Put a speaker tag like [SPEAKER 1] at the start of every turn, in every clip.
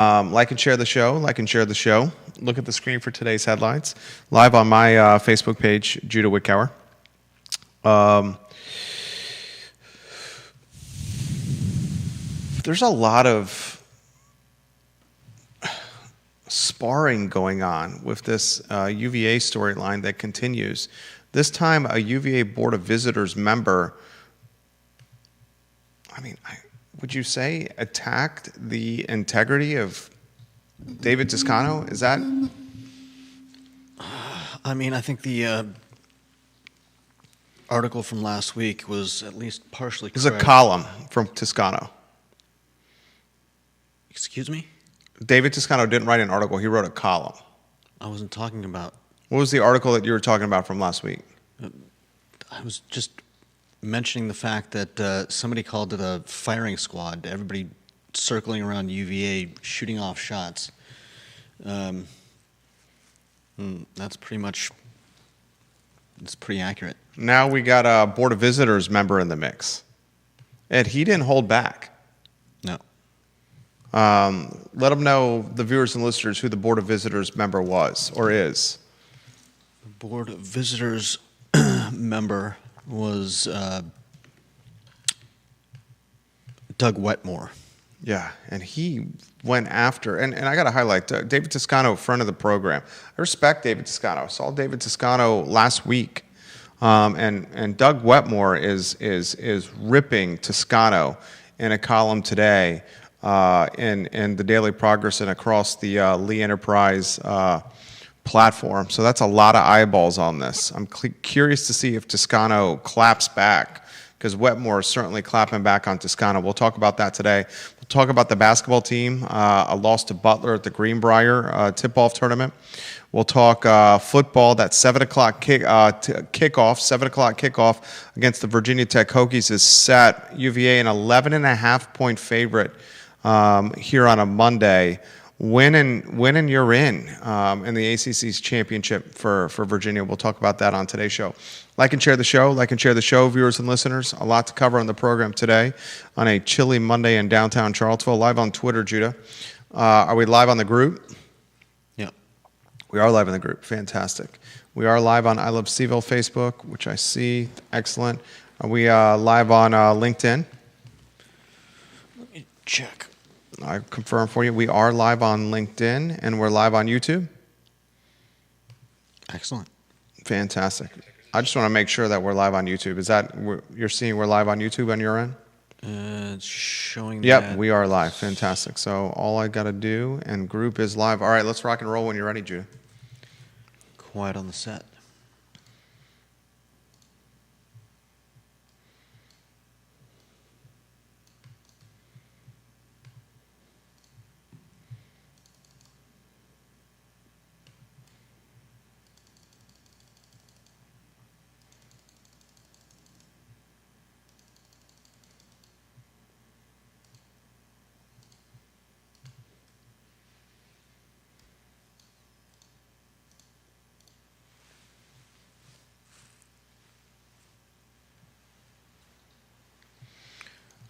[SPEAKER 1] Like and share the show. Like and share the show. Look at the screen for today's headlines. Live on my Facebook page, Judah Wickower. There's a lot of sparring going on with this UVA storyline that continues. This time, a UVA Board of Visitors member, would you say, attacked the integrity of David Toscano? Is that?
[SPEAKER 2] I think the article from last week was at least partially correct.
[SPEAKER 1] It was a column from Toscano.
[SPEAKER 2] Excuse me?
[SPEAKER 1] David Toscano didn't write an article. He wrote a column.
[SPEAKER 2] I wasn't talking about...
[SPEAKER 1] What was the article that you were talking about from last week?
[SPEAKER 2] I was just mentioning the fact that somebody called it a firing squad. Everybody circling around UVA, shooting off shots. That's pretty much... It's pretty accurate.
[SPEAKER 1] Now we got a Board of Visitors member in the mix. And he didn't hold back.
[SPEAKER 2] No.
[SPEAKER 1] Let them know, the viewers and listeners, who the Board of Visitors member was or is.
[SPEAKER 2] The Board of Visitors member was Doug Wetmore.
[SPEAKER 1] Yeah, and he went after, and I got to highlight David Toscano, friend of the program. I respect David Toscano. I saw David Toscano last week, and Doug Wetmore is ripping Toscano in a column today in the Daily Progress and across the Lee Enterprise platform. So that's a lot of eyeballs on this. I'm curious to see if Toscano claps back, because Wetmore is certainly clapping back on Toscano. We'll talk about that today. We'll talk about the basketball team, a loss to Butler at the Greenbrier tip-off tournament. We'll talk football. That 7 o'clock kickoff, 7 o'clock kickoff against the Virginia Tech Hokies is set. UVA an 11.5-point favorite here on a Monday. Win and you're in the ACC's championship for Virginia. We'll talk about that on today's show. Like and share the show. Like and share the show, viewers and listeners. A lot to cover on the program today on a chilly Monday in downtown Charlottesville. Live on Twitter, Judah. Are we live on the group?
[SPEAKER 2] Yeah.
[SPEAKER 1] We are live on the group. Fantastic. We are live on I Love CVille Facebook, which I see. Excellent. Are we live on LinkedIn?
[SPEAKER 2] Let me check.
[SPEAKER 1] I confirm for you, we are live on LinkedIn, and we're live on YouTube.
[SPEAKER 2] Excellent.
[SPEAKER 1] Fantastic. I just want to make sure that we're live on YouTube. Is that, you're seeing we're live on YouTube on your end?
[SPEAKER 2] It's showing
[SPEAKER 1] Yep,
[SPEAKER 2] that.
[SPEAKER 1] we are live. Fantastic. So all I got to do, and group is live. All right, let's rock and roll when you're ready, Judah.
[SPEAKER 2] Quiet on the set.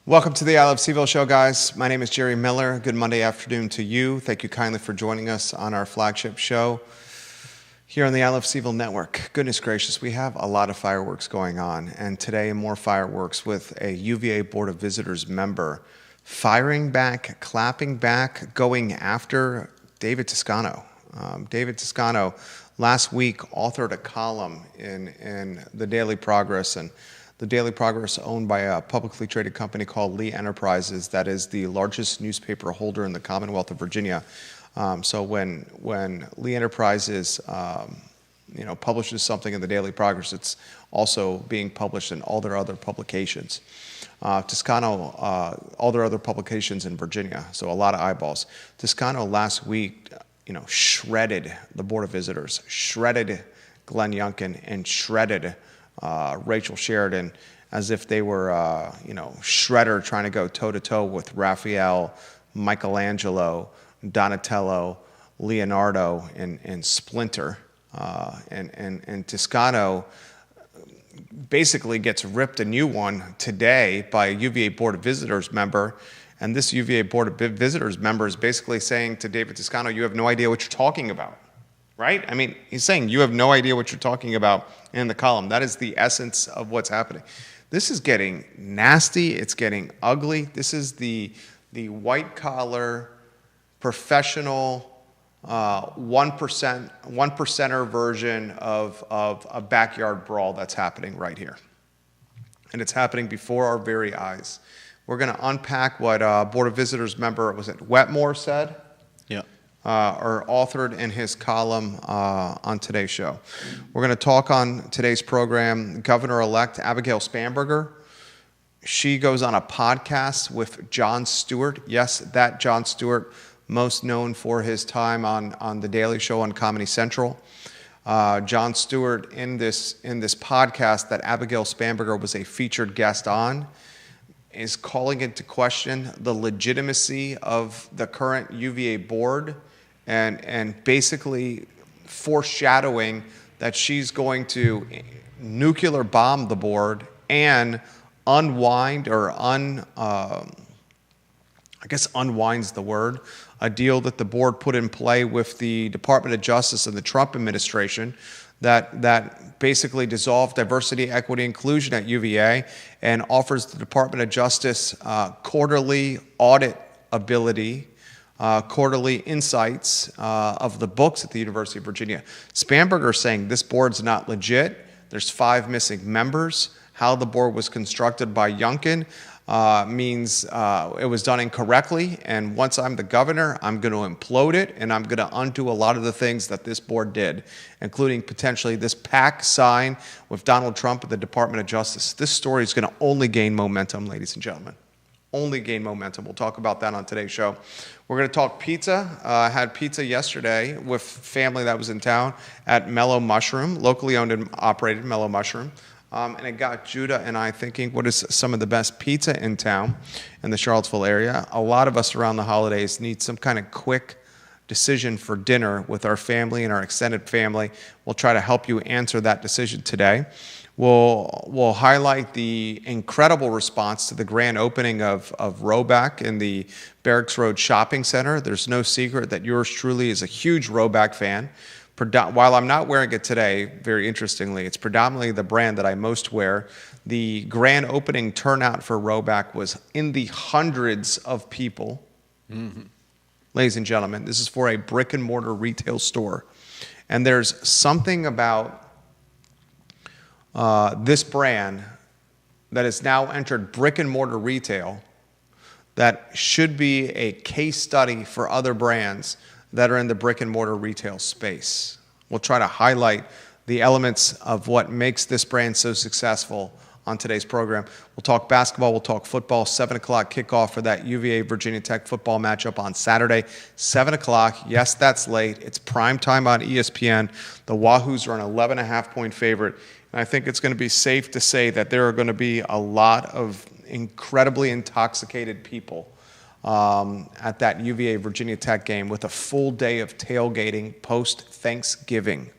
[SPEAKER 1] Welcome to the I Love CVille show, guys. My name is Jerry Miller. Good Monday afternoon to you. Thank you kindly for joining us on our flagship show here on the I Love CVille network. Goodness gracious, we have a lot of fireworks going on, and today more fireworks with a UVA Board of Visitors member firing back, clapping back, going after David Toscano. David Toscano last week authored a column in the Daily Progress, and the Daily Progress, owned by a publicly traded company called Lee Enterprises, that is the largest newspaper holder in the Commonwealth of Virginia. So when Lee Enterprises publishes something in the Daily Progress, it's also being published in all their other publications. Toscano, all their other publications in Virginia, so a lot of eyeballs. Toscano last week, shredded the Board of Visitors, shredded Glenn Youngkin, and shredded Rachel Sheridan as if they were, Shredder trying to go toe-to-toe with Raphael, Michelangelo, Donatello, Leonardo, and Splinter. And Toscano basically gets ripped a new one today by a UVA Board of Visitors member, And this UVA Board of Visitors member is basically saying to David Toscano, you have no idea what you're talking about, right? I mean, he's saying you have no idea what you're talking about in the column. That is the essence of what's happening. This is getting nasty. It's getting ugly. This is the white-collar, professional, 1%er version of a backyard brawl that's happening right here. And it's happening before our very eyes. We're going to unpack what Board of Visitors member, was it Wetmore, said?
[SPEAKER 2] Yeah.
[SPEAKER 1] Or authored in his column on today's show. We're going to talk on today's program Governor-elect Abigail Spanberger. She goes on a podcast with Jon Stewart. Yes, that Jon Stewart, most known for his time on The Daily Show on Comedy Central. Jon Stewart, in this podcast that Abigail Spanberger was a featured guest on, is calling into question the legitimacy of the current UVA board and basically foreshadowing that she's going to nuclear bomb the board and unwind or unwinds the word, a deal that the board put in play with the Department of Justice and the Trump administration that basically dissolved diversity, equity, inclusion at UVA and offers the Department of Justice quarterly audit ability, quarterly insights of the books at the University of Virginia. Spanberger saying this board's not legit. There's 5 missing members. How the board was constructed by Youngkin means it was done incorrectly, and once I'm the governor, I'm going to implode it, and I'm going to undo a lot of the things that this board did, including potentially this pact sign with Donald Trump at the Department of Justice. This story is going to only gain momentum, ladies and gentlemen. Only gain momentum. We'll talk about that on today's show. We're going to talk pizza. I had pizza yesterday with family that was in town at Mellow Mushroom, locally owned and operated Mellow Mushroom. And it got Judah and I thinking, what is some of the best pizza in town in the Charlottesville area? A lot of us around the holidays need some kind of quick decision for dinner with our family and our extended family. We'll try to help you answer that decision today. We'll highlight the incredible response to the grand opening of Roback in the Barracks Road Shopping Center. There's no secret that yours truly is a huge Roback fan. While I'm not wearing it today, very interestingly, it's predominantly the brand that I most wear. The grand opening turnout for Roback was in the hundreds of people. Mm-hmm. Ladies and gentlemen, this is for a brick and mortar retail store. And there's something about this brand that has now entered brick and mortar retail that should be a case study for other brands that are in the brick and mortar retail space. We'll try to highlight the elements of what makes this brand so successful on today's program. We'll talk basketball, we'll talk football, 7 o'clock kickoff for that UVA Virginia Tech football matchup on Saturday, 7 o'clock. Yes, that's late. It's prime time on ESPN. The Wahoos are an 11.5-point favorite. And I think it's going to be safe to say that there are going to be a lot of incredibly intoxicated people at that UVA Virginia Tech game with a full day of tailgating post-Thanksgiving.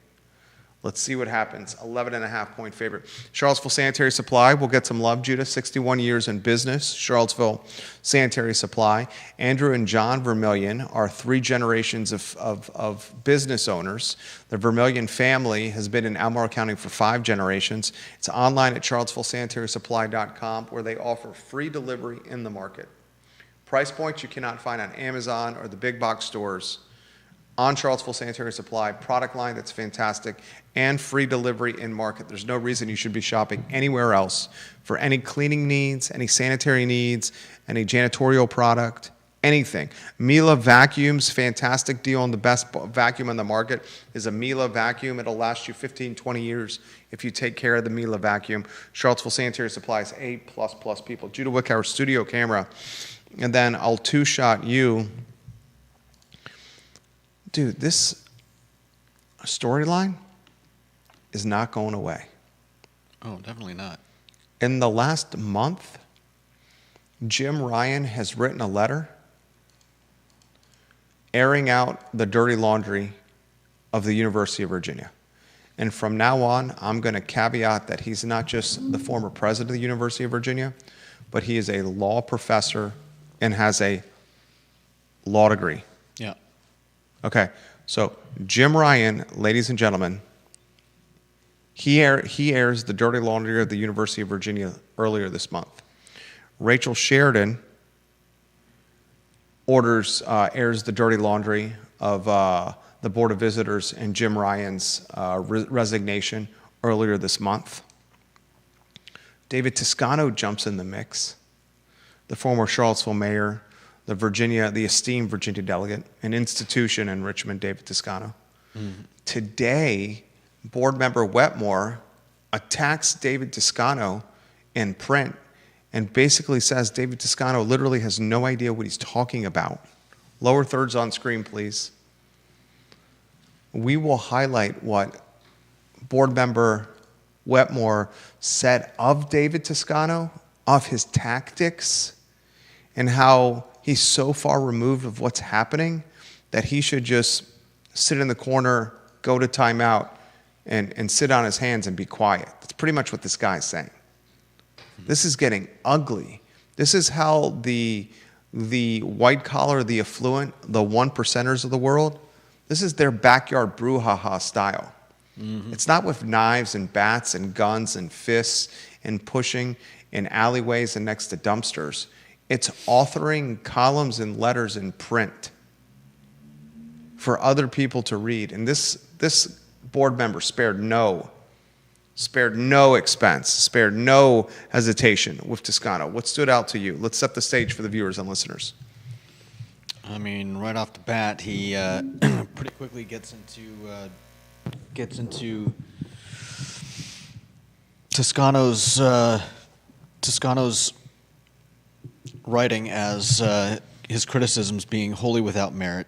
[SPEAKER 1] Let's see what happens. 11.5-point favorite. Charlottesville Sanitary Supply will get some love, Judah. 61 years in business. Charlottesville Sanitary Supply. Andrew and John Vermillion are 3 generations of business owners. The Vermillion family has been in Albemarle County for 5 generations. It's online at charlottesvillesanitarysupply.com where they offer free delivery in the market. Price points you cannot find on Amazon or the big box stores. On Charlottesville Sanitary Supply, product line that's fantastic, and free delivery in market. There's no reason you should be shopping anywhere else for any cleaning needs, any sanitary needs, any janitorial product, anything. Miele Vacuums, fantastic deal, and the best vacuum on the market is a Miele vacuum. It'll last you 15, 20 years if you take care of the Miele vacuum. Charlottesville Sanitary Supply is A++ people. Judah Wick, our studio camera. And then I'll two-shot you. Dude, this storyline is not going away.
[SPEAKER 2] Oh, definitely not.
[SPEAKER 1] In the last month, Jim Ryan has written a letter airing out the dirty laundry of the University of Virginia. And from now on, I'm going to caveat that he's not just the former president of the University of Virginia, but he is a law professor and has a law degree.
[SPEAKER 2] Yeah.
[SPEAKER 1] Okay, so Jim Ryan, ladies and gentlemen, he airs the dirty laundry of the University of Virginia earlier this month. Rachel Sheridan airs the dirty laundry of the Board of Visitors and Jim Ryan's resignation earlier this month. David Toscano jumps in the mix, the former Charlottesville mayor, the esteemed Virginia delegate, an institution in Richmond, David Toscano. Mm-hmm. Today, board member Wetmore attacks David Toscano in print and basically says David Toscano literally has no idea what he's talking about. Lower thirds on screen, please. We will highlight what board member Wetmore said of David Toscano, of his tactics, and how he's so far removed of what's happening that he should just sit in the corner, go to timeout, and sit on his hands and be quiet. That's pretty much what this guy's saying. This is getting ugly. This is how the white collar, the affluent, the 1%ers of the world, this is their backyard brouhaha style. Mm-hmm. It's not with knives and bats and guns and fists and pushing in alleyways and next to dumpsters. It's authoring columns and letters in print for other people to read. And this board member spared no expense, spared no hesitation with Toscano. What stood out to you? Let's set the stage for the viewers and listeners.
[SPEAKER 2] I mean, right off the bat, he pretty quickly gets into Toscano's writing as his criticisms being wholly without merit,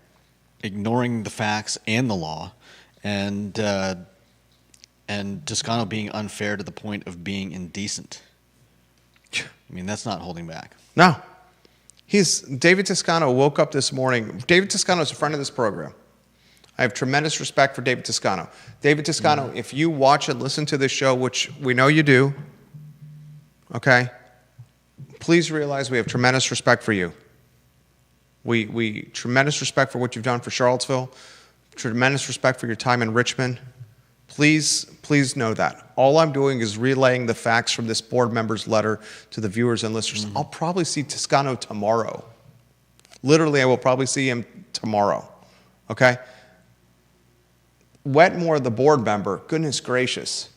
[SPEAKER 2] ignoring the facts and the law, and Toscano being unfair to the point of being indecent. I mean, that's not holding back.
[SPEAKER 1] No. David Toscano woke up this morning. David Toscano is a friend of this program. I have tremendous respect for David Toscano. David Toscano, if you watch and listen to this show, which we know you do, okay, please realize we have tremendous respect for you. We tremendous respect for what you've done for Charlottesville, tremendous respect for your time in Richmond. Please know that. All I'm doing is relaying the facts from this board member's letter to the viewers and listeners. Mm-hmm. I'll probably see Toscano tomorrow. Literally, I will probably see him tomorrow. Okay? Wetmore, the board member, goodness gracious,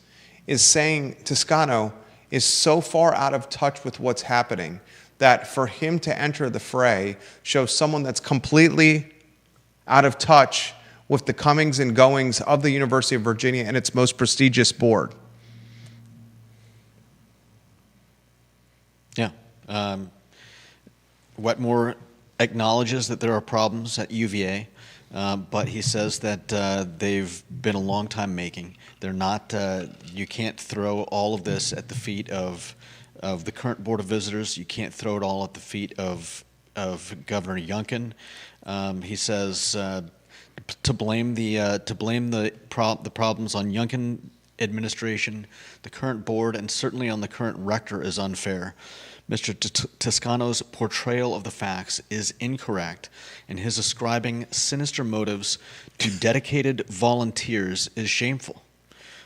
[SPEAKER 1] is saying Toscano is so far out of touch with what's happening that for him to enter the fray shows someone that's completely out of touch with the comings and goings of the University of Virginia and its most prestigious board.
[SPEAKER 2] Yeah. Wetmore acknowledges that there are problems at UVA, but he says that they've been a long time making. They're not. You can't throw all of this at the feet of the current Board of Visitors. You can't throw it all at the feet of Governor Youngkin. He says to blame the problems on Youngkin administration, the current board, and certainly on the current rector is unfair. Mr. Toscano's portrayal of the facts is incorrect, and his ascribing sinister motives to dedicated volunteers is shameful.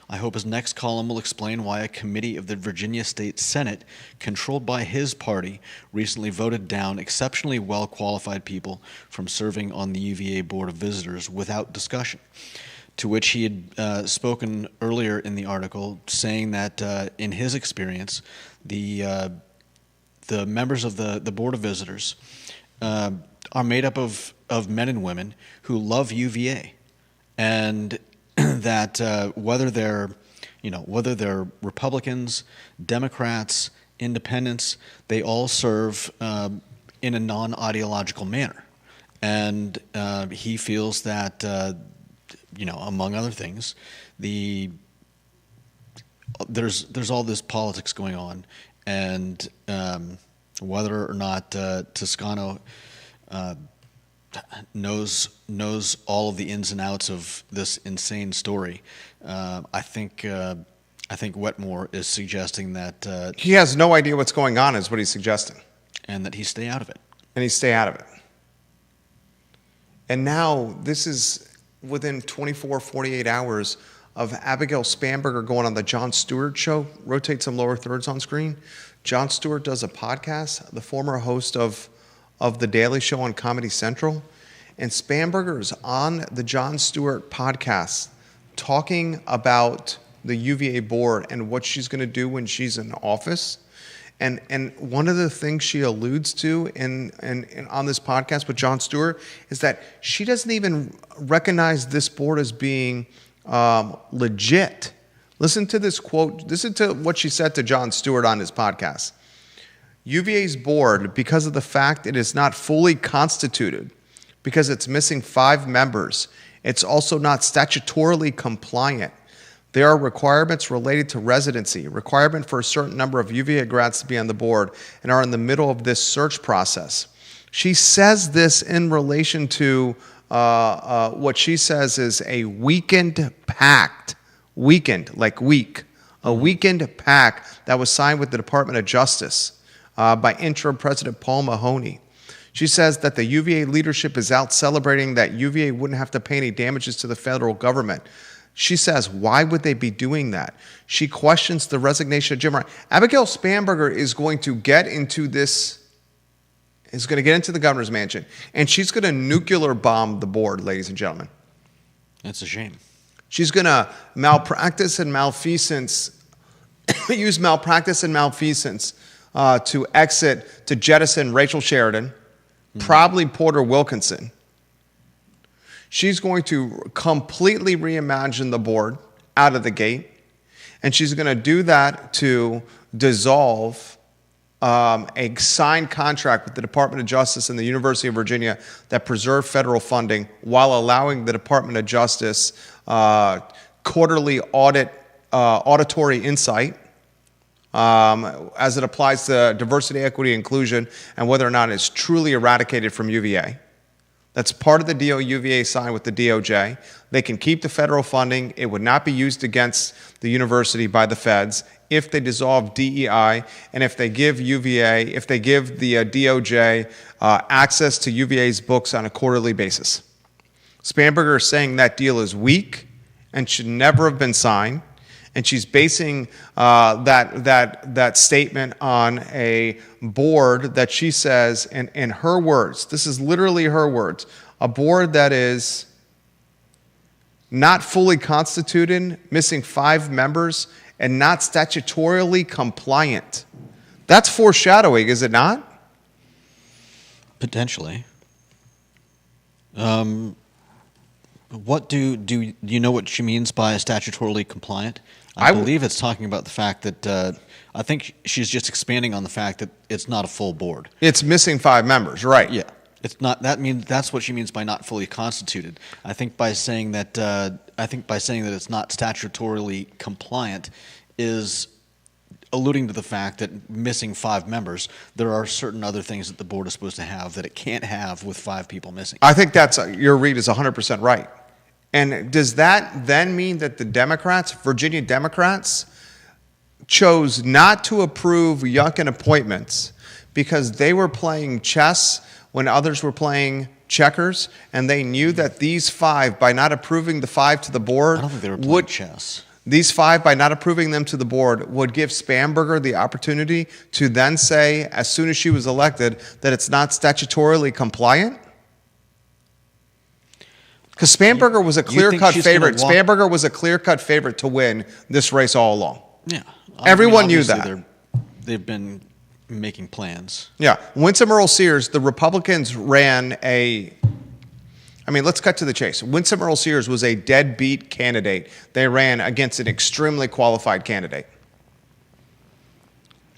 [SPEAKER 2] I hope his next column will explain why a committee of the Virginia State Senate, controlled by his party, recently voted down exceptionally well-qualified people from serving on the UVA Board of Visitors without discussion. To which he had spoken earlier in the article, saying that in his experience, the members of the Board of Visitors are made up of men and women who love UVA, and that whether they're Republicans, Democrats, Independents, they all serve in a non-ideological manner, and he feels that among other things, there's all this politics going on, and whether or not Toscano knows all of the ins and outs of this insane story, I think Wetmore is suggesting that
[SPEAKER 1] he has no idea what's going on, is what he's suggesting,
[SPEAKER 2] and that he stay out of it.
[SPEAKER 1] and he stay out of it. And now this is within 24, 48 hours of Abigail Spanberger going on the Jon Stewart show. Rotate some lower thirds on screen. Jon Stewart does a podcast, the former host of The Daily Show on Comedy Central. And Spanberger is on the Jon Stewart podcast talking about the UVA board and what she's going to do when she's in office. And one of the things she alludes to in on this podcast with Jon Stewart is that she doesn't even recognize this board as being legit. Listen to this quote. Listen to what she said to Jon Stewart on his podcast. UVA's board, because of the fact it is not fully constituted, because it's missing 5 members, it's also not statutorily compliant. There are requirements related to residency, requirement for a certain number of UVA grads to be on the board, and are in the middle of this search process. She says this in relation to what she says is a weakened pact, weakened, like weak, a weakened pact that was signed with the Department of Justice by interim President Paul Mahoney. She says that the UVA leadership is out celebrating that UVA wouldn't have to pay any damages to the federal government. She says, why would they be doing that? She questions the resignation of Jim Ryan. Abigail Spanberger is going to get into this, is going to get into the governor's mansion, and she's going to nuclear bomb the board, ladies and gentlemen.
[SPEAKER 2] That's a shame.
[SPEAKER 1] She's going to malpractice and malfeasance, use malpractice and malfeasance to exit, to jettison Rachel Sheridan, probably Porter Wilkinson. She's going to completely reimagine the board out of the gate, and she's going to do that to dissolve a signed contract with the Department of Justice and the University of Virginia that preserved federal funding while allowing the Department of Justice quarterly auditory insight as it applies to diversity, equity, inclusion, and whether or not it's truly eradicated from UVA. That's part of the deal UVA signed with the DOJ. They can keep the federal funding. It would not be used against the university by the feds if they dissolve DEI and if they give UVA, if they give the DOJ access to UVA's books on a quarterly basis. Spanberger is saying that deal is weak and should never have been signed. And she's basing that statement on a board that she says, in her words, this is literally her words, a board that is not fully constituted, missing 5 members, and not statutorily compliant. That's foreshadowing, is it not?
[SPEAKER 2] Potentially. What do you know what she means by statutorily compliant? I believe it's talking about the fact that I think she's just expanding on the fact that it's not a full board.
[SPEAKER 1] It's missing 5 members, right?
[SPEAKER 2] Yeah, it's not. That's what she means by not fully constituted. I think by saying that it's not statutorily compliant is alluding to the fact that missing 5 members, there are certain other things that the board is supposed to have that it can't have with 5 people missing.
[SPEAKER 1] I think that's your read is 100% right. And does that then mean that the Democrats, Virginia Democrats, chose not to approve Youngkin appointments because they were playing chess when others were playing checkers, and they knew that these 5, by not approving the 5 to the board,
[SPEAKER 2] I don't think they were playing chess.
[SPEAKER 1] These 5, by not approving them to the board, would give Spanberger the opportunity to then say, as soon as she was elected, that it's not statutorily compliant? Because Spanberger was a clear-cut favorite. Spanberger was a clear-cut favorite to win this race all along.
[SPEAKER 2] Yeah.
[SPEAKER 1] Everyone knew that.
[SPEAKER 2] They've been making plans.
[SPEAKER 1] Yeah. Winsome Earl Sears, the Republicans ran let's cut to the chase. Winsome Earl Sears was a deadbeat candidate. They ran against an extremely qualified candidate.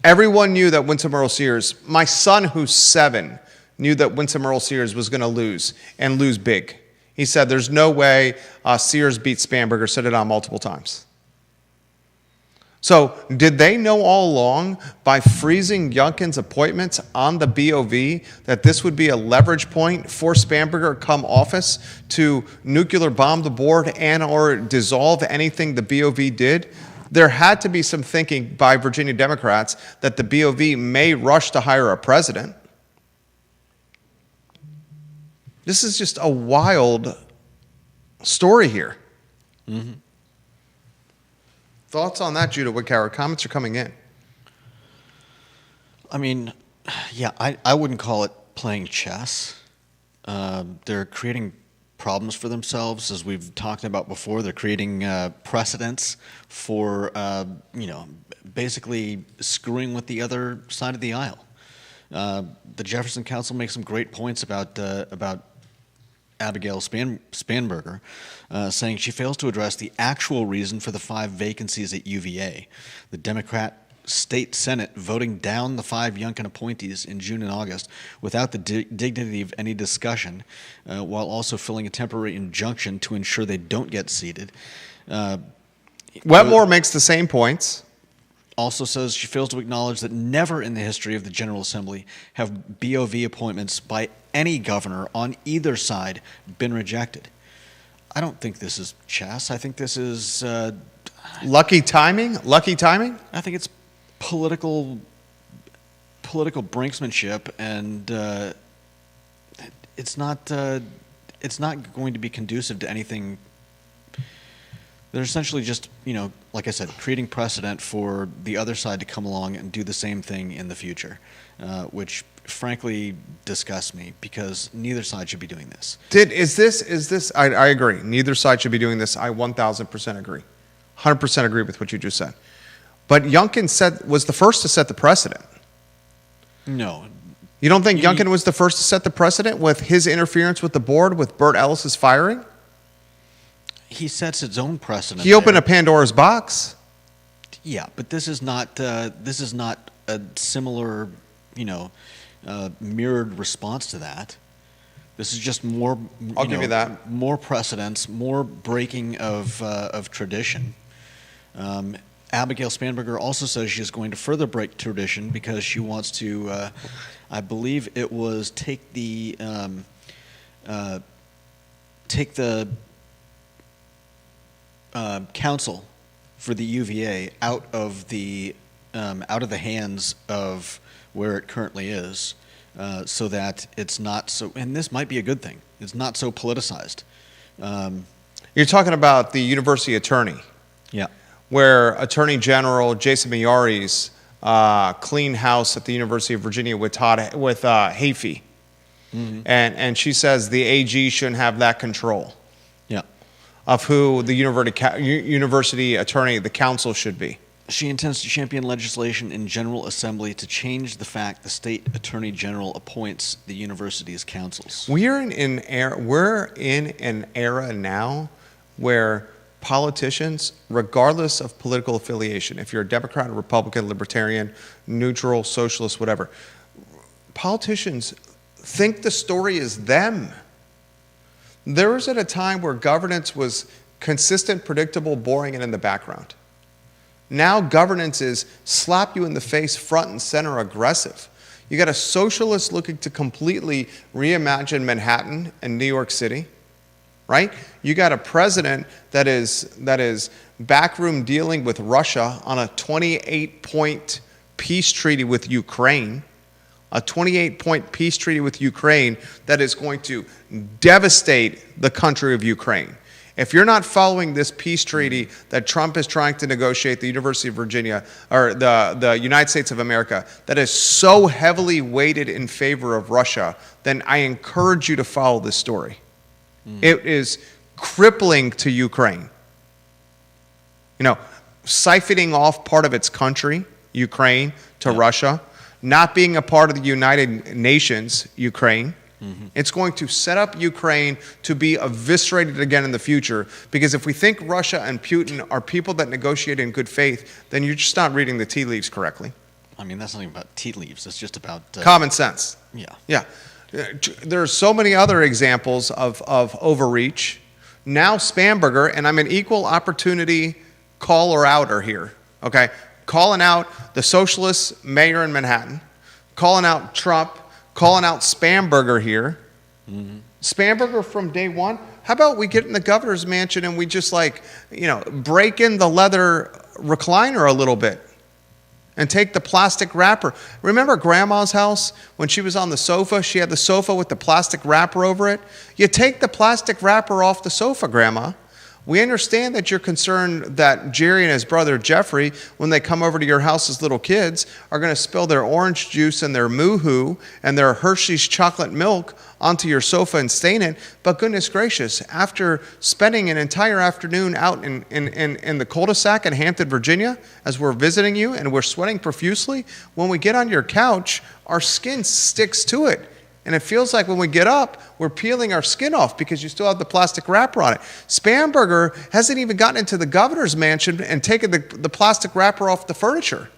[SPEAKER 1] Everyone knew that Winsome Earl Sears, my son who's 7, knew that Winsome Earl Sears was going to lose and lose big. He said, there's no way Sears beats Spanberger, said it on multiple times. So did they know all along by freezing Youngkin's appointments on the BOV that this would be a leverage point for Spanberger come office to nuclear bomb the board and or dissolve anything the BOV did? There had to be some thinking by Virginia Democrats that the BOV may rush to hire a president. This is just a wild story here.
[SPEAKER 2] Mm-hmm.
[SPEAKER 1] Thoughts on that, Judah Woodcower? Comments are coming in.
[SPEAKER 2] I mean, yeah, I wouldn't call it playing chess. They're creating problems for themselves, as we've talked about before. They're creating precedents for, basically screwing with the other side of the aisle. The Jefferson Council makes some great points about Abigail Spanberger, saying she fails to address the actual reason for the 5 vacancies at UVA. The Democrat State Senate voting down the 5 Youngkin appointees in June and August without the dignity of any discussion, while also filling a temporary injunction to ensure they don't get seated.
[SPEAKER 1] Wetmore makes the same points.
[SPEAKER 2] Also says she fails to acknowledge that never in the history of the General Assembly have BOV appointments by any governor on either side been rejected. I don't think this is chess. I think this is...
[SPEAKER 1] Lucky timing? Lucky timing?
[SPEAKER 2] I think it's political brinksmanship, and it's not going to be conducive to anything. They're essentially just, like I said, creating precedent for the other side to come along and do the same thing in the future, which frankly disgusts me, because neither side should be doing this.
[SPEAKER 1] I agree. Neither side should be doing this. I 1,000% agree. 100% agree with what you just said. But Youngkin was the first to set the precedent.
[SPEAKER 2] No.
[SPEAKER 1] You don't think Youngkin was the first to set the precedent with his interference with the board, with Burt Ellis's firing?
[SPEAKER 2] He sets his own precedent.
[SPEAKER 1] He opened a Pandora's box.
[SPEAKER 2] Yeah, but this is not a similar, mirrored response to that. This is just more.
[SPEAKER 1] I'll give you that.
[SPEAKER 2] More precedents, more breaking of tradition. Abigail Spanberger also says she is going to further break tradition because she wants to, I believe it was take the council for the UVA out of the hands of where it currently is, so that it's not so. And this might be a good thing. It's not so politicized.
[SPEAKER 1] You're talking about the university attorney.
[SPEAKER 2] Yeah.
[SPEAKER 1] Where Attorney General Jason Miyare's clean house at the University of Virginia with Hafey. Mm-hmm. And she says the AG shouldn't have that control.
[SPEAKER 2] Yeah.
[SPEAKER 1] Of who the university attorney, the council should be.
[SPEAKER 2] She intends to champion legislation in General Assembly to change the fact the state attorney general appoints the university's councils.
[SPEAKER 1] We're in an era now where politicians, regardless of political affiliation, if you're a Democrat, a Republican, Libertarian, neutral, socialist, whatever, politicians think the story is them. There was at a time where governance was consistent, predictable, boring, and in the background. Now governance is slap you in the face, front and center, aggressive. You got a socialist looking to completely reimagine Manhattan and New York City. Right? You got a president that is backroom dealing with Russia on a 28-point peace treaty with Ukraine, a 28-point peace treaty with Ukraine that is going to devastate the country of Ukraine. If you're not following this peace treaty that Trump is trying to negotiate, the University of Virginia, or the United States of America, that is so heavily weighted in favor of Russia, then I encourage you to follow this story. It is crippling to Ukraine. Siphoning off part of its country, Ukraine, to Russia, not being a part of the United Nations, Ukraine. Mm-hmm. It's going to set up Ukraine to be eviscerated again in the future, because if we think Russia and Putin are people that negotiate in good faith, then you're just not reading the tea leaves correctly.
[SPEAKER 2] I mean, that's not even about tea leaves. It's just about...
[SPEAKER 1] common sense.
[SPEAKER 2] Yeah.
[SPEAKER 1] Yeah. There are so many other examples of overreach. Now Spanberger, and I'm an equal opportunity caller-outer here, okay? Calling out the socialist mayor in Manhattan, calling out Trump, calling out Spanberger here. Mm-hmm. Spanberger from day one. How about we get in the governor's mansion and we just break in the leather recliner a little bit? and take the plastic wrapper. Remember Grandma's house when she was on the sofa? She had the sofa with the plastic wrapper over it. You take the plastic wrapper off the sofa, Grandma. We understand that you're concerned that Jerry and his brother Jeffrey, when they come over to your house as little kids, are going to spill their orange juice and their Moo-Hoo and their Hershey's chocolate milk onto your sofa and stain it. But goodness gracious, after spending an entire afternoon out in the cul-de-sac in Hampton, Virginia, as we're visiting you and we're sweating profusely, when we get on your couch, our skin sticks to it. And it feels like when we get up, we're peeling our skin off because you still have the plastic wrapper on it. Spanberger hasn't even gotten into the governor's mansion and taken the plastic wrapper off the furniture.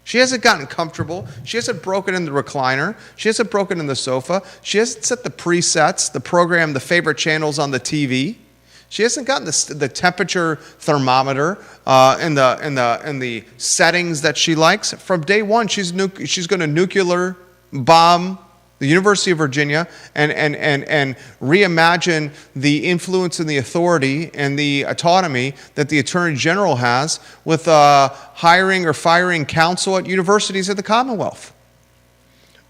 [SPEAKER 1] She hasn't gotten comfortable. She hasn't broken in the recliner. She hasn't broken in the sofa. She hasn't set the presets, the program, the favorite channels on the TV. She hasn't gotten the temperature thermometer in the settings that she likes. From day one, she's going to nuclear bomb the University of Virginia and reimagine the influence and the authority and the autonomy that the Attorney General has with hiring or firing counsel at universities of the Commonwealth.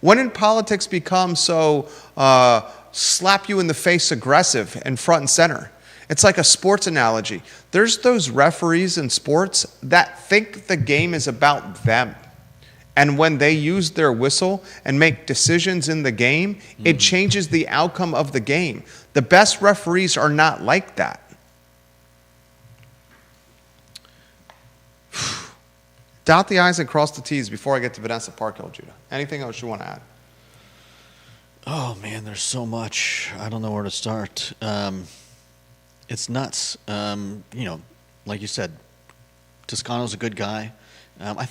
[SPEAKER 1] When did politics become so slap you in the face aggressive and front and center? It's like a sports analogy. There's those referees in sports that think the game is about them. And when they use their whistle and make decisions in the game, it changes the outcome of the game. The best referees are not like that. Dot the I's and cross the T's before I get to Vanessa Parkhill, Judah. Anything else you want to add?
[SPEAKER 2] Oh, man, there's so much. I don't know where to start. It's nuts. Like you said, Toscano's a good guy. I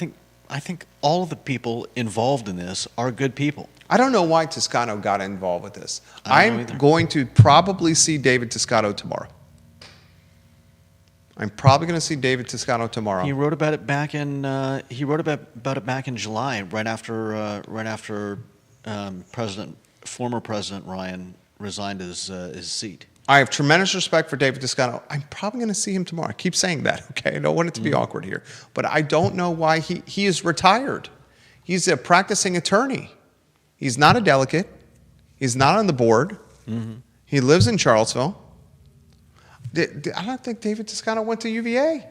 [SPEAKER 2] think all of the people involved in this are good people.
[SPEAKER 1] I don't know why Toscano got involved with this. I'm going to probably see David Toscano tomorrow. I'm probably going to see David Toscano tomorrow.
[SPEAKER 2] He wrote about it back in July, right after former President Ryan resigned his seat.
[SPEAKER 1] I have tremendous respect for David Toscano. I'm probably going to see him tomorrow. I keep saying that, okay? I don't want it to be awkward here. But I don't know why he is retired. He's a practicing attorney. He's not a delegate. He's not on the board. Mm-hmm. He lives in Charlottesville. I don't think David Toscano went to UVA.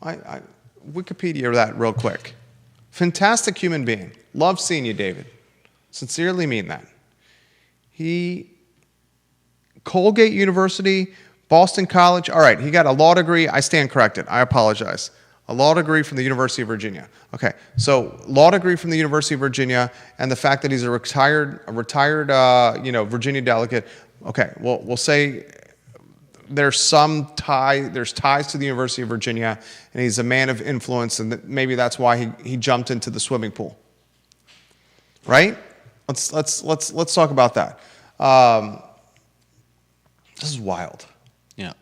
[SPEAKER 1] I Wikipedia that real quick. Fantastic human being. Love seeing you, David. Sincerely mean that. Colgate University, Boston College. All right, he got a law degree. I stand corrected. I apologize. A law degree from the University of Virginia. Okay, so law degree from the University of Virginia, and the fact that he's a retired Virginia delegate. Okay, well, we'll say there's ties to the University of Virginia, and he's a man of influence, and maybe that's why he jumped into the swimming pool. Right? Let's talk about that. This is wild.
[SPEAKER 2] Yeah.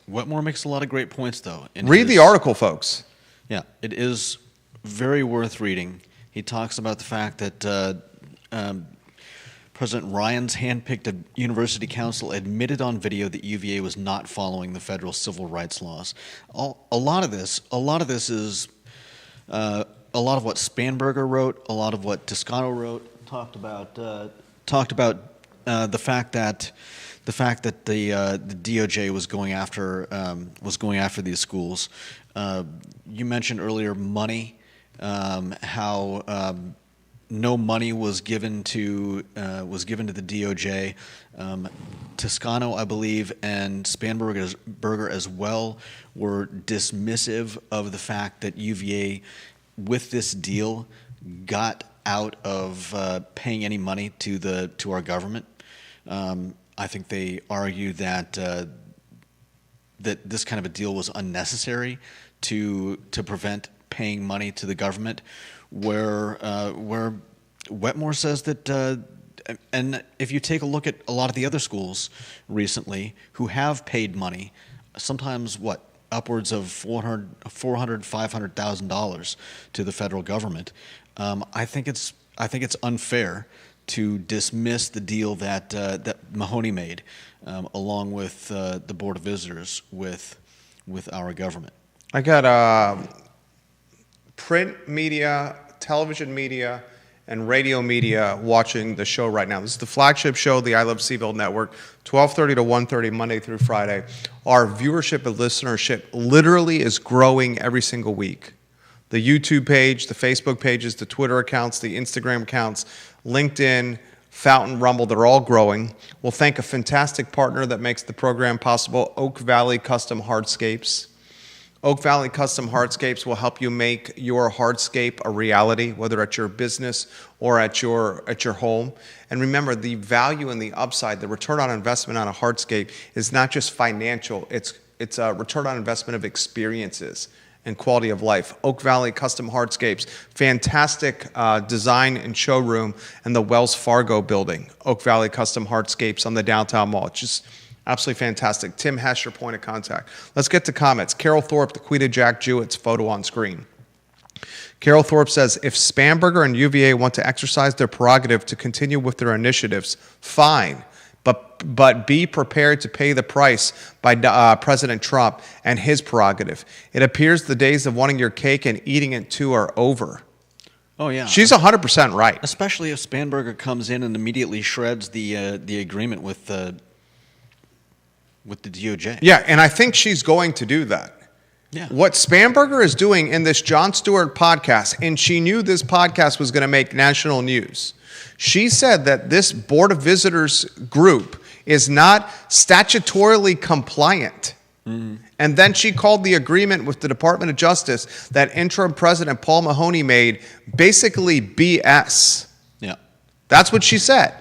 [SPEAKER 2] Wetmore makes a lot of great points, though.
[SPEAKER 1] Read the article, folks.
[SPEAKER 2] Yeah, it is very worth reading. He talks about the fact that President Ryan's handpicked university council admitted on video that UVA was not following the federal civil rights laws. A lot of this is a lot of what Spanberger wrote, a lot of what Toscano wrote, talked about the fact that the DOJ was going after these schools. You mentioned earlier money, how no money was given to the DOJ. Toscano, I believe, and Spanberger as well were dismissive of the fact that UVA, with this deal, got out of paying any money to our government. I think they argue that this kind of a deal was unnecessary to prevent paying money to the government, where Wetmore says that, and if you take a look at a lot of the other schools recently who have paid money, sometimes upwards of $500,000 to the federal government, I think it's unfair to dismiss the deal that Mahoney made, along with the Board of Visitors with our government.
[SPEAKER 1] I got print media, television media, and radio media watching the show right now. This is the flagship show of the I Love CVille Network, 12:30 to 1:30, Monday through Friday. Our viewership and listenership literally is growing every single week. The YouTube page, the Facebook pages, the Twitter accounts, the Instagram accounts, LinkedIn, Fountain, Rumble, they're all growing. We'll thank a fantastic partner that makes the program possible, Oak Valley Custom Hardscapes. Oak Valley Custom Hardscapes will help you make your hardscape a reality, whether at your business or at your home. And remember, the value and the upside, the return on investment on a hardscape is not just financial, it's a return on investment of experiences and quality of life. Oak Valley Custom Hardscapes, fantastic design and showroom in the Wells Fargo building. Oak Valley Custom Hardscapes on the downtown mall. It's just absolutely fantastic. Tim Hess, your point of contact. Let's get to comments. Carol Thorpe, the Queen of Jack Jewett's photo on screen. Carol Thorpe says, if Spanberger and UVA want to exercise their prerogative to continue with their initiatives, fine. But be prepared to pay the price by President Trump and his prerogative. It appears the days of wanting your cake and eating it too are over.
[SPEAKER 2] Oh, yeah.
[SPEAKER 1] She's 100% right.
[SPEAKER 2] Especially if Spanberger comes in and immediately shreds the agreement with the DOJ.
[SPEAKER 1] Yeah, and I think she's going to do that.
[SPEAKER 2] Yeah.
[SPEAKER 1] What Spanberger is doing in this Jon Stewart podcast, and she knew this podcast was going to make national news. She said that this Board of Visitors group is not statutorily compliant. Mm-hmm. And then she called the agreement with the Department of Justice that interim President Paul Mahoney made basically BS.
[SPEAKER 2] Yeah.
[SPEAKER 1] That's what she said.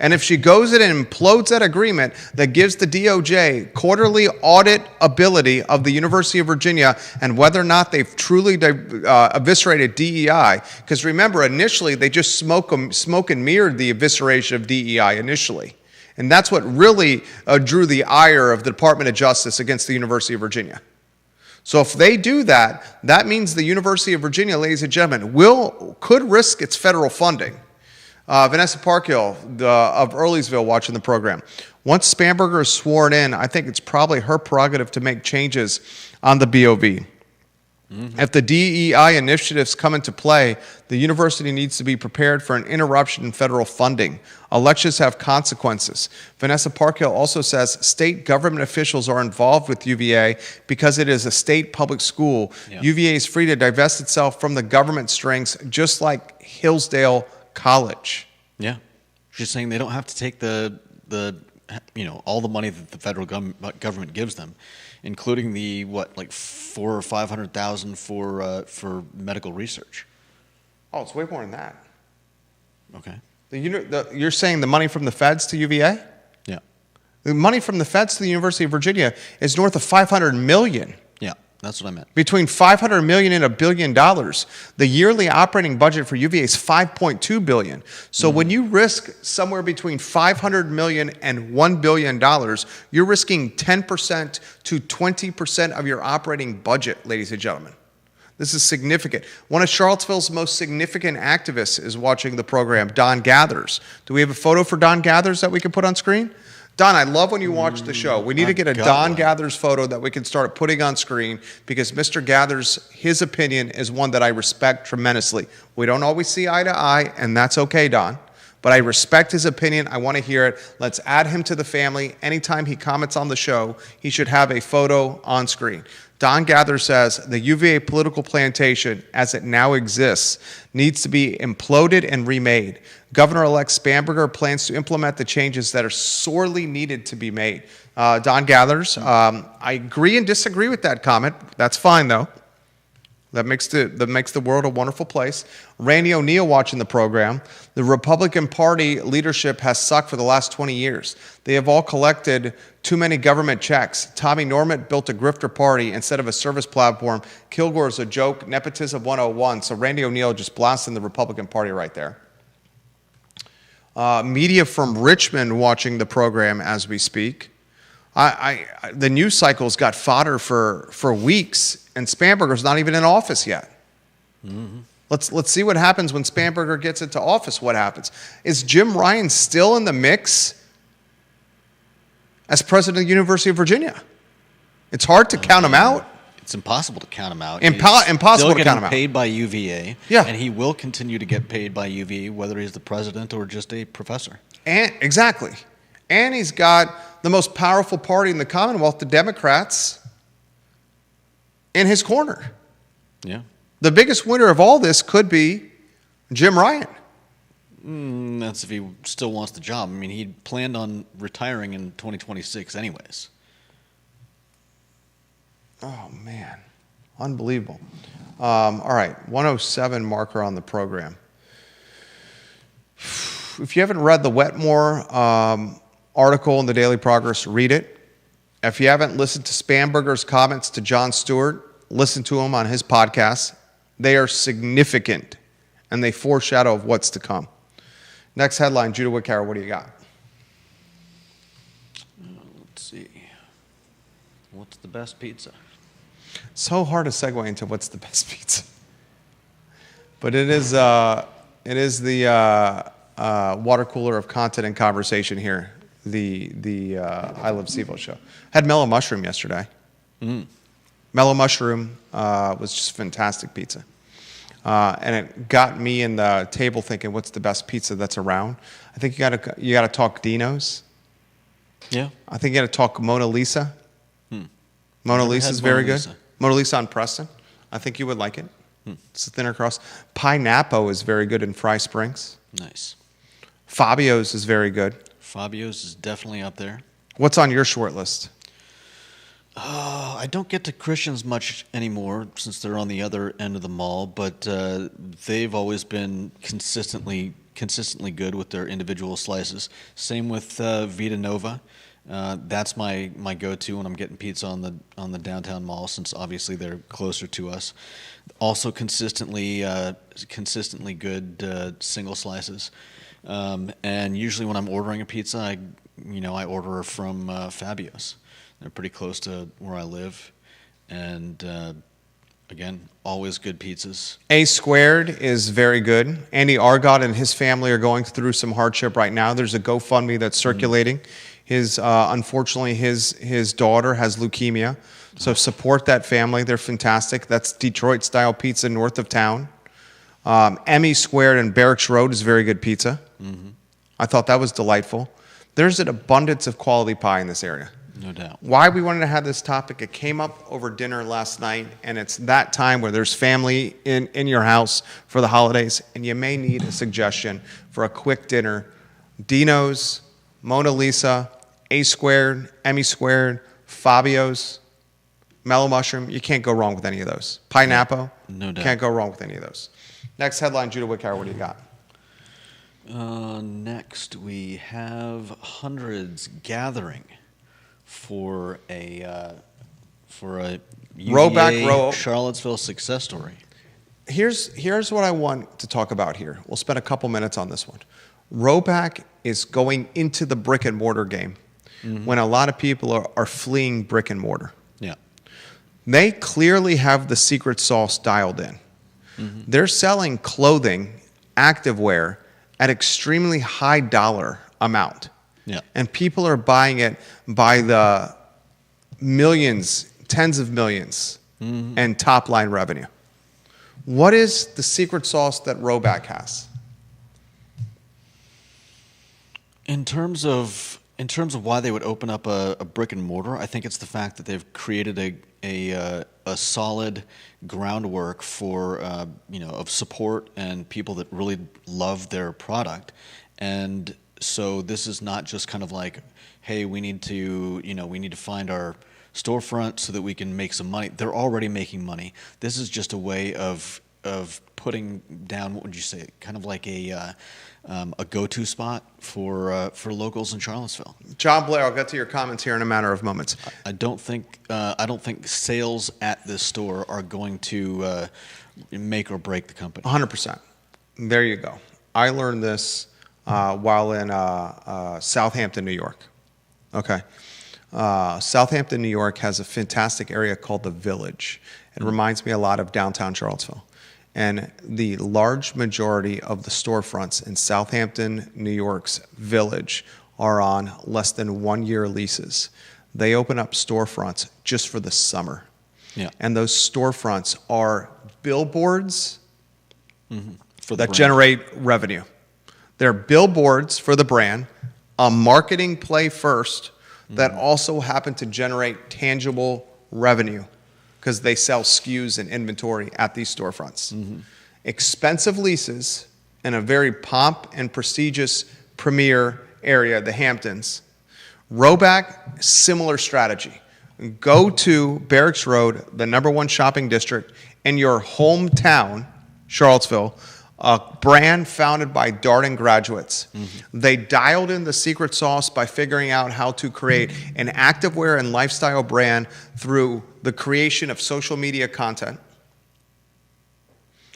[SPEAKER 1] And if she goes in and implodes that agreement that gives the DOJ quarterly audit ability of the University of Virginia and whether or not they've truly eviscerated DEI, because remember, initially they just smoke and mirrored the evisceration of DEI initially. And that's what really drew the ire of the Department of Justice against the University of Virginia. So if they do that, that means the University of Virginia, ladies and gentlemen, could risk its federal funding. Vanessa Parkhill of Earlysville watching the program. Once Spanberger is sworn in, I think it's probably her prerogative to make changes on the BOV. Mm-hmm. If the DEI initiatives come into play, the university needs to be prepared for an interruption in federal funding. Elections have consequences. Vanessa Parkhill also says state government officials are involved with UVA because it is a state public school. Yeah. UVA is free to divest itself from the government strings, just like Hillsdale College.
[SPEAKER 2] Yeah. She's saying they don't have to take the all the money that the federal government gives them, including the like $400,000 or $500,000 for medical research.
[SPEAKER 1] Oh, it's way more than that.
[SPEAKER 2] Okay.
[SPEAKER 1] You're saying the money from the feds to UVA?
[SPEAKER 2] Yeah.
[SPEAKER 1] The money from the feds to the University of Virginia is north of $500 million.
[SPEAKER 2] Yeah, that's what I meant.
[SPEAKER 1] Between $500 million and $1 billion. The yearly operating budget for UVA is $5.2 billion. So when you risk somewhere between $500 million and $1 billion, you're risking 10% to 20% of your operating budget, ladies and gentlemen. This is significant. One of Charlottesville's most significant activists is watching the program, Don Gathers. Do we have a photo for Don Gathers that we can put on screen? Don, I love when you watch the show. We need to get a Don Gathers photo that we can start putting on screen because Mr. Gathers, his opinion is one that I respect tremendously. We don't always see eye to eye, and that's okay, Don. But I respect his opinion. I want to hear it. Let's add him to the family. Anytime he comments on the show, he should have a photo on screen. Don Gather says the UVA political plantation, as it now exists, needs to be imploded and remade. Governor-elect Spanberger plans to implement the changes that are sorely needed to be made. Don Gathers, I agree and disagree with that comment. That's fine, though. That makes the world a wonderful place. Randy O'Neill watching the program. The Republican Party leadership has sucked for the last 20 years. They have all collected too many government checks. Tommy Norment built a grifter party instead of a service platform. Kilgore's a joke. Nepotism 101. So Randy O'Neill just blasting the Republican Party right there. Media from Richmond watching the program as we speak. The news cycle's got fodder for weeks, and Spanberger's not even in office yet. Mm-hmm. Let's see what happens when Spanberger gets into office. What happens? Is Jim Ryan still in the mix as president of the University of Virginia? It's hard to count him out.
[SPEAKER 2] It's impossible to count him out.
[SPEAKER 1] Impossible to count him out.
[SPEAKER 2] Paid by UVA.
[SPEAKER 1] Yeah.
[SPEAKER 2] And he will continue to get paid by UVA, whether he's the president or just a professor.
[SPEAKER 1] And exactly. And he's got the most powerful party in the Commonwealth, the Democrats, in his corner.
[SPEAKER 2] Yeah.
[SPEAKER 1] The biggest winner of all this could be Jim Ryan.
[SPEAKER 2] That's if he still wants the job. I mean, he planned on retiring in 2026 anyways.
[SPEAKER 1] Oh, man. Unbelievable. All right, 107 marker on the program. If you haven't read the Wetmore article in the Daily Progress, read it. If you haven't listened to Spamberger's comments to Jon Stewart, listen to him on his podcast. They are significant, and they foreshadow of what's to come. Next headline, Judah Wickower, what do you got?
[SPEAKER 2] Let's see. What's the best pizza?
[SPEAKER 1] So hard to segue into what's the best pizza. But it is the water cooler of content and conversation here, the I Love CVille show. Had Mellow Mushroom yesterday. Mellow Mushroom was just fantastic pizza. And it got me in the table thinking, what's the best pizza that's around? I think you gotta talk Dino's.
[SPEAKER 2] Yeah.
[SPEAKER 1] I think you gotta talk Mona Lisa. Mona Lisa is very good. Mona Lisa on Preston. I think you would like it. It's a thinner crust. Pineapple is very good in Fry Springs.
[SPEAKER 2] Nice.
[SPEAKER 1] Fabio's is very good.
[SPEAKER 2] Fabio's is definitely up there.
[SPEAKER 1] What's on your short list?
[SPEAKER 2] I don't get to Christians much anymore since they're on the other end of the mall, but they've always been consistently good with their individual slices. Same with Vita Nova. That's my go-to when I'm getting pizza on the downtown mall, since obviously they're closer to us. Also consistently good single slices. And usually when I'm ordering a pizza, I order from Fabio's. They're pretty close to where I live, and again, always good pizzas.
[SPEAKER 1] A Squared is very good. Andy Argott and his family are going through some hardship right now. There's a GoFundMe that's circulating. Unfortunately, his daughter has leukemia, so support that family. They're fantastic. That's Detroit-style pizza north of town. Emmy Squared and Barracks Road is very good pizza. I thought that was delightful. There's an abundance of quality pie in this area.
[SPEAKER 2] No doubt.
[SPEAKER 1] Why we wanted to have this topic, it came up over dinner last night, and it's that time where there's family in your house for the holidays, and you may need a suggestion for a quick dinner. Dino's, Mona Lisa, A Squared, Emmy Squared, Fabio's, Mellow Mushroom. You can't go wrong with any of those. Pineapple.
[SPEAKER 2] No doubt.
[SPEAKER 1] Can't go wrong with any of those. Next headline, Judah Wickower, what do you got?
[SPEAKER 2] Next, we have hundreds gathering for a UVA Charlottesville success story.
[SPEAKER 1] Here's what I want to talk about here. We'll spend a couple minutes on this one. Roback is going into the brick and mortar game when a lot of people are fleeing brick and mortar.
[SPEAKER 2] Yeah.
[SPEAKER 1] They clearly have the secret sauce dialed in. They're selling clothing, activewear at extremely high dollar amount.
[SPEAKER 2] Yeah.
[SPEAKER 1] And people are buying it by the millions, tens of millions, and top line revenue. What is the secret sauce that Roback has?
[SPEAKER 2] In terms of why they would open up a brick and mortar, I think it's the fact that they've created a solid groundwork for of support and people that really love their product. And so this is not just kind of like, hey, we need to find our storefront so that we can make some money. They're already making money. This is just a way of putting down, what would you say, kind of like a go-to spot for locals in Charlottesville.
[SPEAKER 1] John Blair, I'll get to your comments here in a matter of moments.
[SPEAKER 2] I don't think sales at this store are going to make or break the company.
[SPEAKER 1] 100%. There you go. I learned this while in Southampton, New York. Okay. Southampton, New York has a fantastic area called the Village. It reminds me a lot of downtown Charlottesville. And the large majority of the storefronts in Southampton, New York's Village are on less than 1 year leases. They open up storefronts just for the summer.
[SPEAKER 2] Yeah.
[SPEAKER 1] And those storefronts are billboards
[SPEAKER 2] For the
[SPEAKER 1] that
[SPEAKER 2] brand.
[SPEAKER 1] generate revenue. They're billboards for the brand, a marketing play first that also happen to generate tangible revenue because they sell SKUs and inventory at these storefronts. Expensive leases in a very pomp and prestigious premier area, the Hamptons. Roback, similar strategy. Go to Barracks Road, the #1 shopping district in your hometown, Charlottesville, a brand founded by Darden graduates. They dialed in the secret sauce by figuring out how to create an activewear and lifestyle brand through the creation of social media content.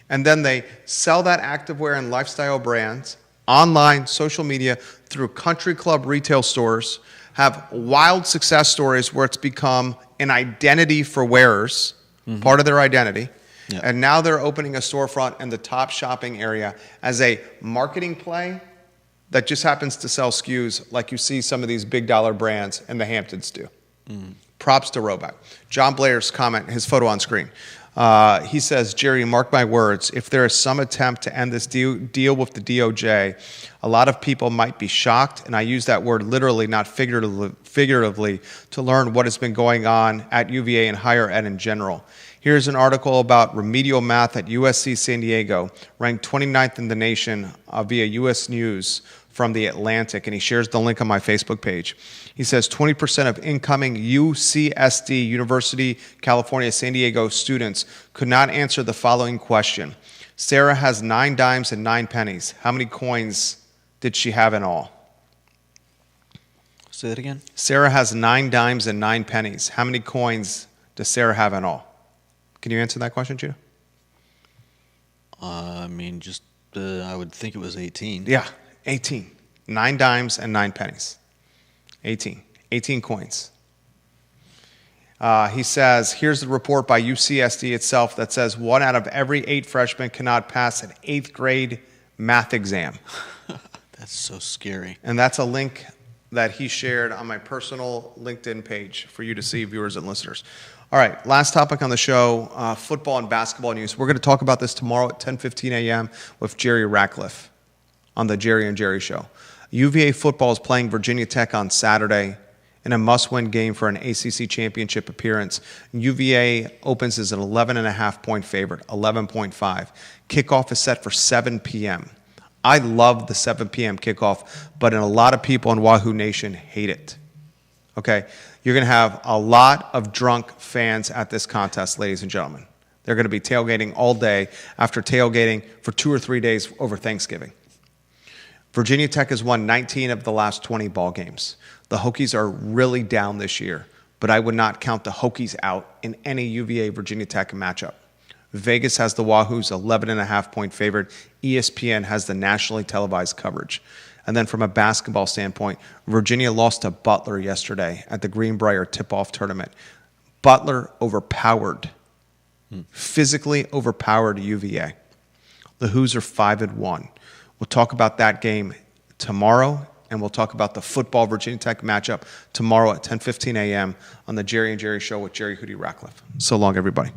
[SPEAKER 1] And then they sell that activewear and lifestyle brands online, social media, through country club retail stores, have wild success stories where it's become an identity for wearers, part of their identity.
[SPEAKER 2] Yeah.
[SPEAKER 1] And now they're opening a storefront in the top shopping area as a marketing play that just happens to sell SKUs like you see some of these big dollar brands in the Hamptons do. Props to Roback. John Blair's comment, his photo on screen. He says, Jerry, mark my words, if there is some attempt to end this deal with the DOJ, a lot of people might be shocked, and I use that word literally, not figuratively, to learn what has been going on at UVA and higher ed in general. Here's an article about remedial math at USC San Diego, ranked 29th in the nation via US News from The Atlantic, and he shares the link on my Facebook page. He says 20% of incoming UCSD, University, California, San Diego students could not answer the following question. Sarah has 9 dimes and 9 pennies. How many coins did she have in all?
[SPEAKER 2] Say that again?
[SPEAKER 1] Sarah has 9 dimes and 9 pennies. How many coins does Sarah have in all? Can you answer that question, Judah?
[SPEAKER 2] I mean, I would think it was 18.
[SPEAKER 1] Yeah, 18. 9 dimes and 9 pennies. 18. 18 coins. He says, here's the report by UCSD itself that says 1 out of every 8 freshmen cannot pass an 8th grade math exam.
[SPEAKER 2] That's so scary.
[SPEAKER 1] And that's a link that he shared on my personal LinkedIn page for you to see, viewers and listeners. All right, last topic on the show, football and basketball news. We're going to talk about this tomorrow at 10:15 a.m. with Jerry Ratcliffe on the Jerry and Jerry Show. UVA football is playing Virginia Tech on Saturday in a must-win game for an ACC championship appearance. UVA opens as an 11.5-point favorite, 11.5. Kickoff is set for 7 p.m. I love the 7 p.m. kickoff, but a lot of people in Wahoo Nation hate it. Okay? You're going to have a lot of drunk fans at this contest, ladies and gentlemen. They're going to be tailgating all day after tailgating for 2 or 3 days over Thanksgiving. Virginia Tech has won 19 of the last 20 ball games. The Hokies are really down this year, but I would not count the Hokies out in any UVA-Virginia Tech matchup. Vegas has the Wahoos 11.5-point favorite. ESPN has the nationally televised coverage. And then from a basketball standpoint, Virginia lost to Butler yesterday at the Greenbrier tip-off tournament. Butler overpowered, physically overpowered UVA. The Hoos are 5-1. We'll talk about that game tomorrow, and we'll talk about the football Virginia Tech matchup tomorrow at 10:15 a.m. on the Jerry and Jerry Show with Jerry Hootie Ratcliffe. So long, everybody.